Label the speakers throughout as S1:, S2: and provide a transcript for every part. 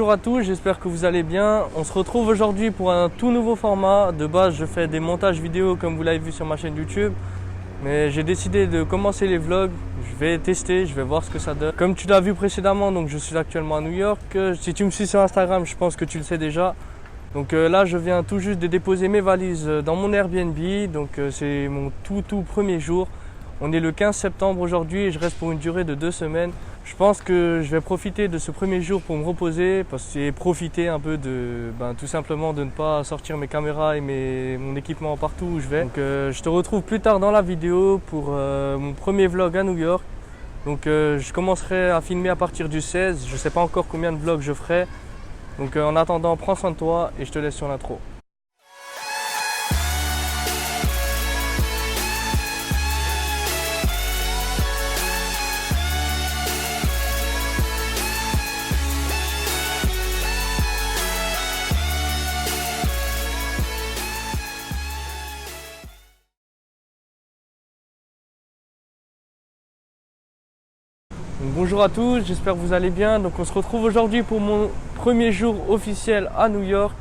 S1: bonjour à tous, j'espère que vous allez bien. On se retrouve aujourd'hui pour un tout nouveau format. De base, je fais des montages vidéo comme vous l'avez vu sur ma chaîne YouTube. Mais j'ai décidé de commencer les vlogs. Je vais tester, je vais voir ce que ça donne. Comme tu l'as vu précédemment, donc je suis actuellement à New York. Si tu me suis sur Instagram, je pense que tu le sais déjà. Donc là, je viens tout juste de déposer mes valises dans mon Airbnb. Donc c'est mon tout premier jour. On est le 15 septembre aujourd'hui et je reste pour une durée de 2 semaines. Je pense que je vais profiter de ce premier jour pour me reposer, parce que c'est profiter un peu de, tout simplement de ne pas sortir mes caméras et mon équipement partout où je vais. Donc je te retrouve plus tard dans la vidéo pour mon premier vlog à New York. Donc je commencerai à filmer à partir du 16, je ne sais pas encore combien de vlogs je ferai. Donc en attendant, prends soin de toi et je te laisse sur l'intro. Bonjour à tous, j'espère que vous allez bien. Donc on se retrouve aujourd'hui pour mon premier jour officiel à New York.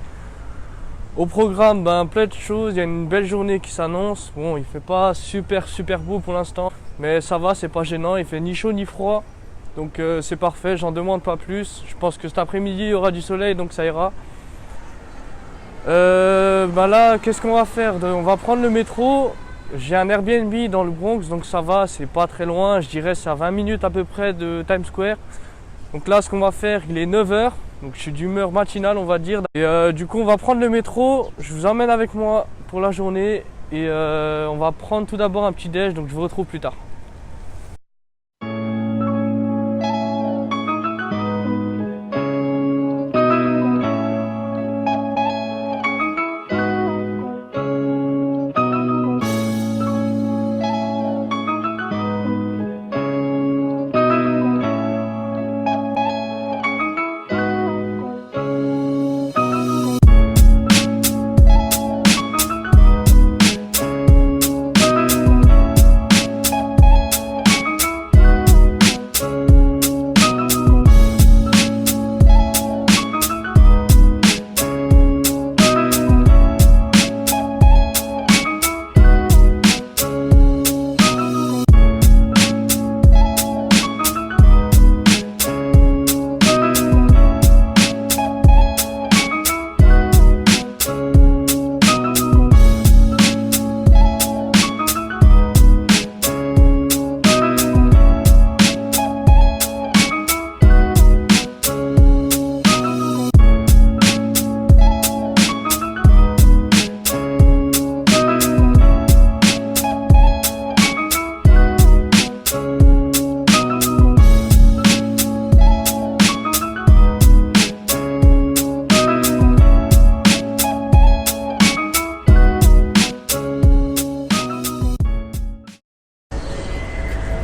S1: Au programme, plein de choses, il y a une belle journée qui s'annonce. Bon, il fait pas super beau pour l'instant, mais ça va, c'est pas gênant, il fait ni chaud ni froid. Donc c'est parfait, j'en demande pas plus. Je pense que cet après-midi il y aura du soleil, donc ça ira. Là, qu'est-ce qu'on va faire? On va prendre le métro. J'ai un Airbnb dans le Bronx, donc ça va, c'est pas très loin, je dirais c'est à 20 minutes à peu près de Times Square. Donc là, ce qu'on va faire, il est 9 h, donc je suis d'humeur matinale, on va dire. Et du coup, on va prendre le métro, je vous emmène avec moi pour la journée et on va prendre tout d'abord un petit déj, donc je vous retrouve plus tard.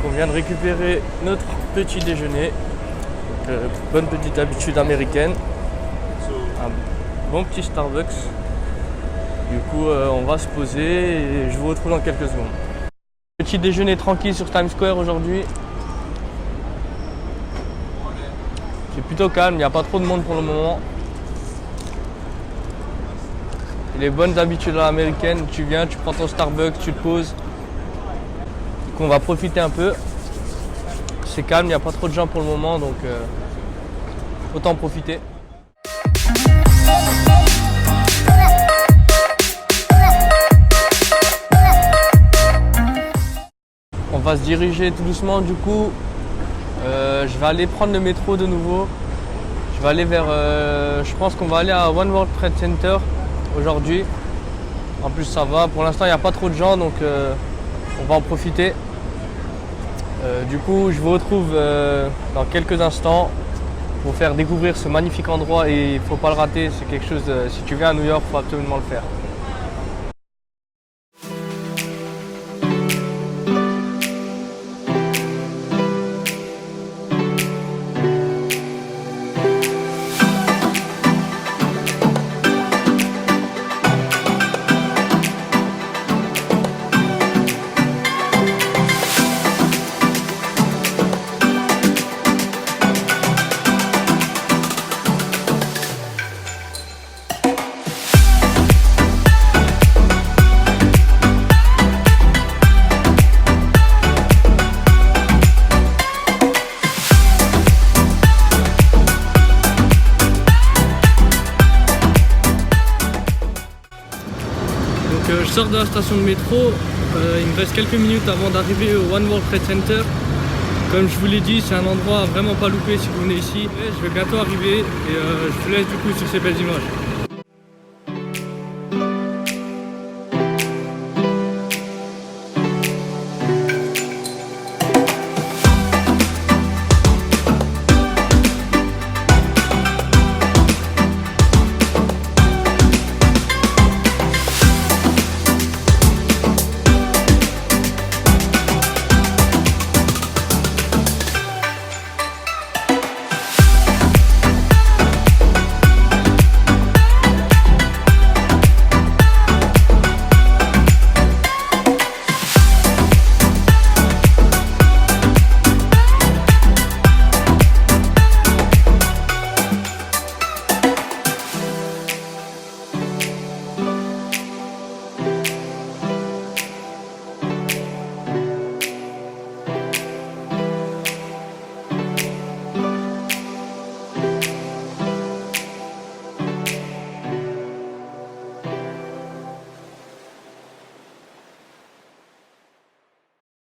S1: On vient de récupérer notre petit déjeuner, bonne petite habitude américaine, un bon petit Starbucks. Du coup on va se poser et je vous retrouve dans quelques secondes. Petit déjeuner tranquille sur Times Square aujourd'hui. C'est plutôt calme, il n'y a pas trop de monde pour le moment. Et les bonnes habitudes américaines, tu viens, tu prends ton Starbucks, tu te poses. On va profiter un peu. C'est calme, il n'y a pas trop de gens pour le moment, donc autant profiter. On va se diriger tout doucement du coup. Je vais aller prendre le métro de nouveau. Je vais aller vers... je pense qu'on va aller à One World Trade Center aujourd'hui. En plus ça va, pour l'instant il n'y a pas trop de gens, donc on va en profiter. Du coup, je vous retrouve dans quelques instants pour faire découvrir ce magnifique endroit et il ne faut pas le rater, c'est quelque chose, si tu viens à New York, il faut absolument le faire. sors de la station de métro, il me reste quelques minutes avant d'arriver au One World Trade Center. Comme je vous l'ai dit, c'est un endroit à vraiment pas louper si vous venez ici. Je vais bientôt arriver et je vous laisse du coup sur ces belles images.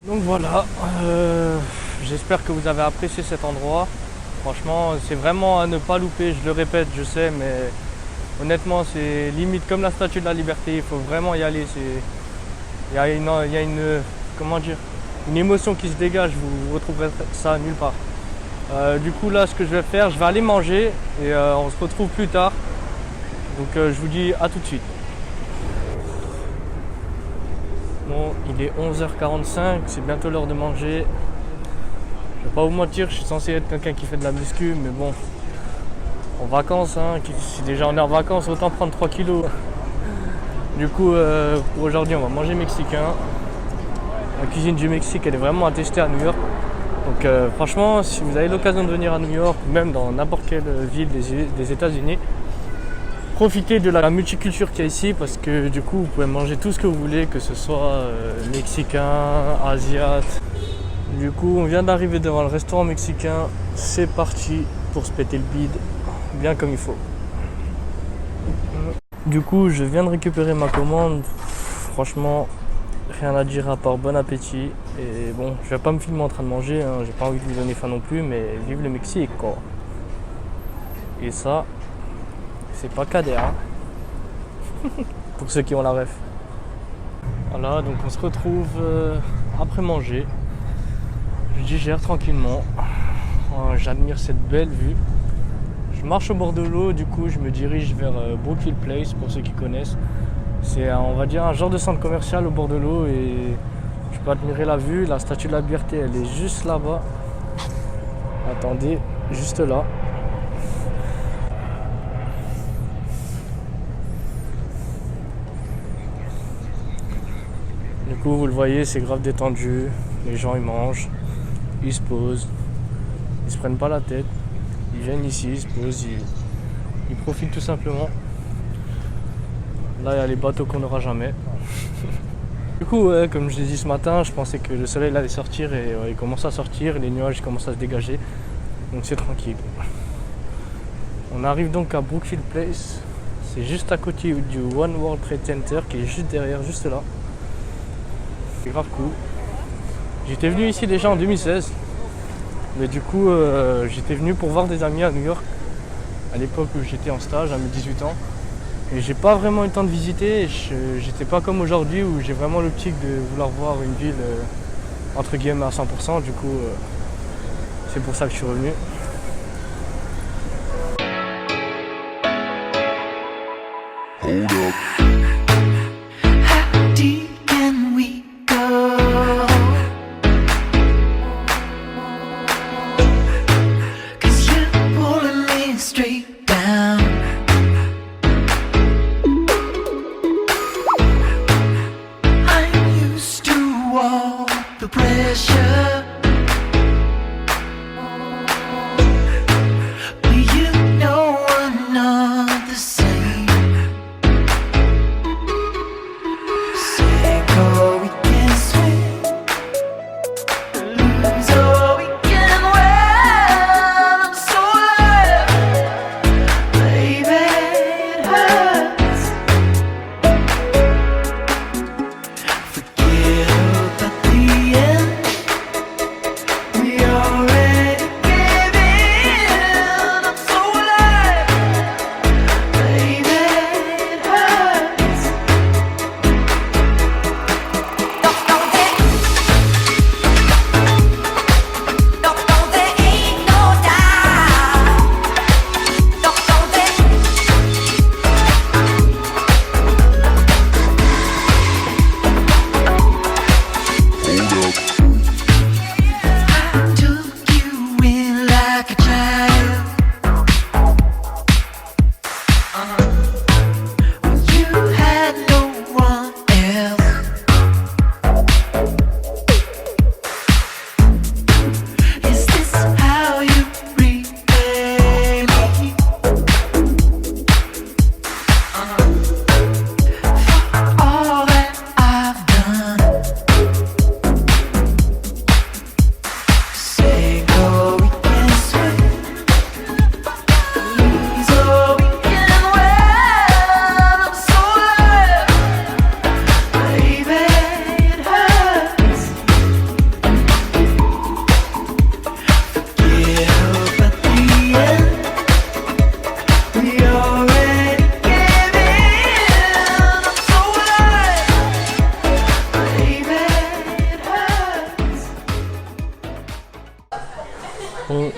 S1: Donc voilà, j'espère que vous avez apprécié cet endroit. Franchement, c'est vraiment à ne pas louper, je le répète, je sais, mais honnêtement, c'est limite comme la Statue de la Liberté, il faut vraiment y aller. Il y a comment dire, une émotion qui se dégage, vous retrouverez ça nulle part. Du coup, là, ce que je vais faire, je vais aller manger et on se retrouve plus tard. Donc je vous dis à tout de suite. Bon, il est 11h45, c'est bientôt l'heure de manger. Je vais pas vous mentir, je suis censé être quelqu'un qui fait de la muscu, mais bon, en vacances, hein, si déjà on est en vacances, autant prendre 3 kilos. Du coup, pour aujourd'hui, on va manger mexicain. La cuisine du Mexique, elle est vraiment à tester à New York. Donc franchement, si vous avez l'occasion de venir à New York, ou même dans n'importe quelle ville des États-Unis, profitez de la multiculture qu'il y a ici parce que du coup vous pouvez manger tout ce que vous voulez, que ce soit mexicain, asiate. Du coup on vient d'arriver devant le restaurant mexicain, c'est parti pour se péter le bide bien comme il faut. Du coup je viens de récupérer ma commande, franchement rien à dire à part bon appétit. Et bon, je vais pas me filmer en train de manger, hein, j'ai pas envie de vous donner faim non plus, mais vive le Mexique quoi. Et ça, c'est pas cadet, hein. Pour ceux qui ont la ref. Voilà, donc on se retrouve après manger. Je digère tranquillement. J'admire cette belle vue. Je marche au bord de l'eau, du coup je me dirige vers Brookfield Place pour ceux qui connaissent. C'est on va dire un genre de centre commercial au bord de l'eau et je peux admirer la vue. La Statue de la Liberté, elle est juste là-bas. Attendez, juste là. Du coup, vous le voyez, c'est grave détendu. Les gens, ils mangent, ils se posent, ils se prennent pas la tête. Ils viennent ici, ils se posent, ils profitent tout simplement. Là, il y a les bateaux qu'on n'aura jamais. Du coup, ouais, comme je l'ai dit ce matin, je pensais que le soleil allait sortir et il commence à sortir, les nuages commencent à se dégager. Donc c'est tranquille. On arrive donc à Brookfield Place. C'est juste à côté du One World Trade Center qui est juste derrière, juste là. C'est grave cool. J'étais venu ici déjà en 2016. Mais du coup, j'étais venu pour voir des amis à New York. À l'époque où j'étais en stage, à mes 18 ans. Et j'ai pas vraiment eu le temps de visiter. J'étais pas comme aujourd'hui où j'ai vraiment l'optique de vouloir voir une ville entre guillemets à 100%. Du coup, c'est pour ça que je suis revenu.
S2: Hold up. How deep can we go? 'Cause you're pulling me straight down. I'm used to all the pressure. But you know I'm not the same.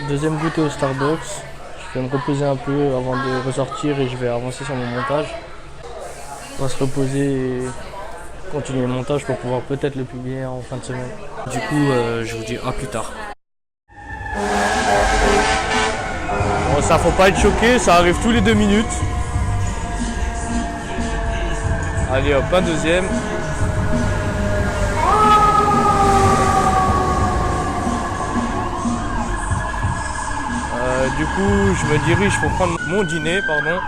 S1: Deuxième goûter au Starbucks. Je vais me reposer un peu avant de ressortir et je vais avancer sur mon montage. On va se reposer et continuer le montage pour pouvoir peut-être le publier en fin de semaine. Du coup, je vous dis à plus tard. Bon, ça faut pas être choqué, ça arrive tous les 2 minutes. Allez hop, un deuxième. Du coup, je me dirige pour prendre mon dîner, pardon.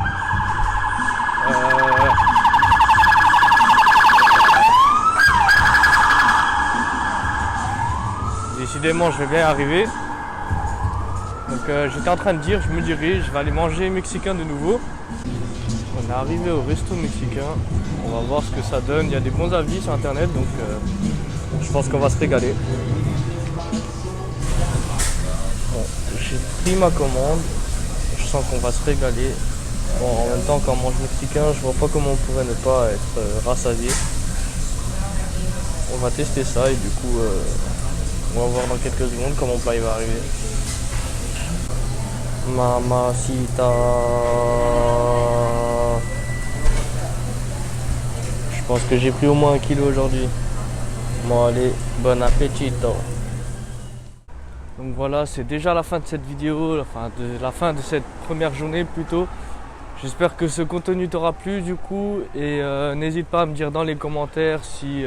S1: Décidément, je vais bien y arriver. Donc j'étais en train de dire, je me dirige, je vais aller manger mexicain de nouveau. On est arrivé au resto mexicain. On va voir ce que ça donne. Il y a des bons avis sur internet, donc je pense qu'on va se régaler. Bon, j'ai pris ma commande. Je sens qu'on va se régaler. Bon, en même temps, quand on mange mexicain, je vois pas comment on pourrait ne pas être rassasié. On va tester ça et du coup, on va voir dans quelques secondes comment mon plat il va arriver. Mamacita. Je pense que j'ai pris au moins 1 kilo aujourd'hui. Bon allez, bon appétito. Donc voilà, c'est déjà la fin de cette vidéo, la fin de cette première journée plutôt. J'espère que ce contenu t'aura plu du coup et n'hésite pas à me dire dans les commentaires si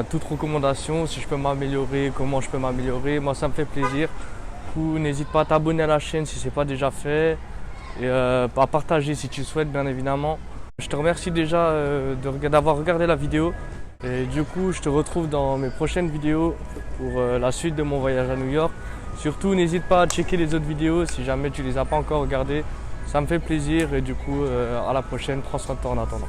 S1: toute recommandation, si je peux m'améliorer, comment je peux m'améliorer. Moi ça me fait plaisir. Du coup, n'hésite pas à t'abonner à la chaîne si ce n'est pas déjà fait et à partager si tu le souhaites bien évidemment. Je te remercie déjà d'avoir regardé la vidéo et du coup je te retrouve dans mes prochaines vidéos pour la suite de mon voyage à New York. Surtout n'hésite pas à checker les autres vidéos si jamais tu les as pas encore regardées. Ça me fait plaisir et du coup à la prochaine, prends soin de toi en attendant.